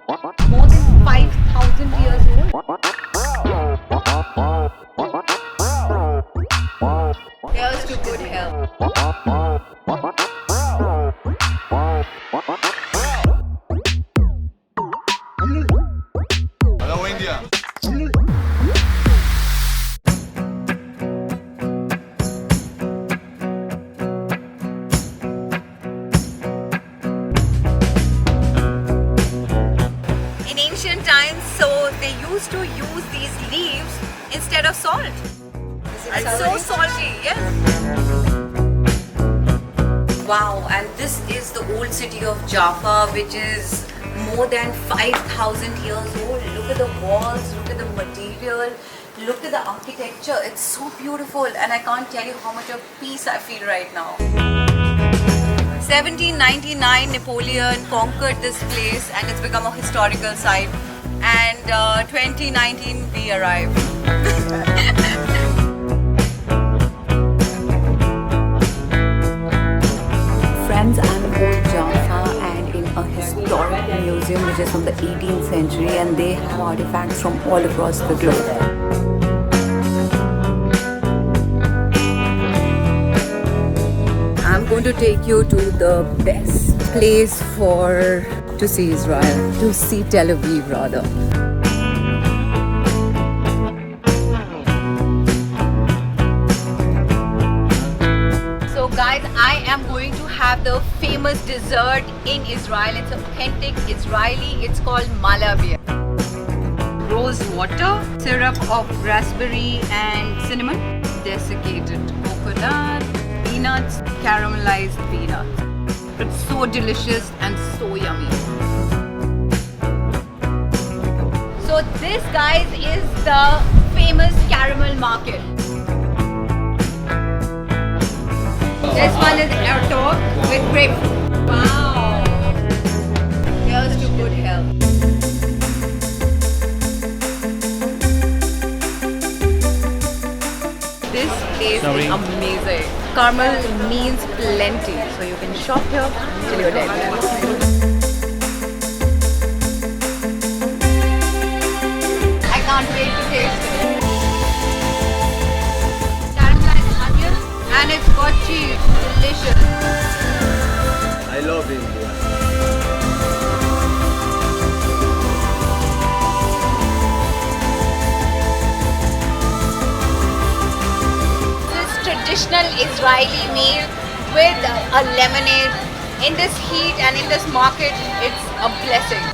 More than 5,000 years old. Here's to good health. Hello, India. In ancient times, so they used to use these leaves instead of salt. It's so salty, yes. Wow, and this is the old city of Jaffa, which is more than 5,000 years old. Look at the walls, look at the material, look at the architecture. It's so beautiful, and I can't tell you how much of peace I feel right now. 1799, Napoleon conquered this place and it's become a historical site. And 2019, we arrived. Friends, I'm in Jaffa and in a historic museum which is from the 18th century, and they have artifacts from all across the globe. I'm going to take you to the best place to see Israel, to see Tel Aviv rather. So guys, I am going to have the famous dessert in Israel. It's authentic Israeli. It's called malabia. Rose water, syrup of raspberry and cinnamon, desiccated coconut, peanuts, caramelized peanuts. It's so delicious and so yummy. So this, guys, is the famous caramel market. This one is Ertor with grapefruit. Wow! Here's to good health. This place is amazing. Caramel means plenty, so you can shop here till you're dead. I can't wait to taste it. Caramelized onion, and it's got cheese. Delicious. I love India. Traditional Israeli meal with a lemonade in this heat and in this market. It's a blessing.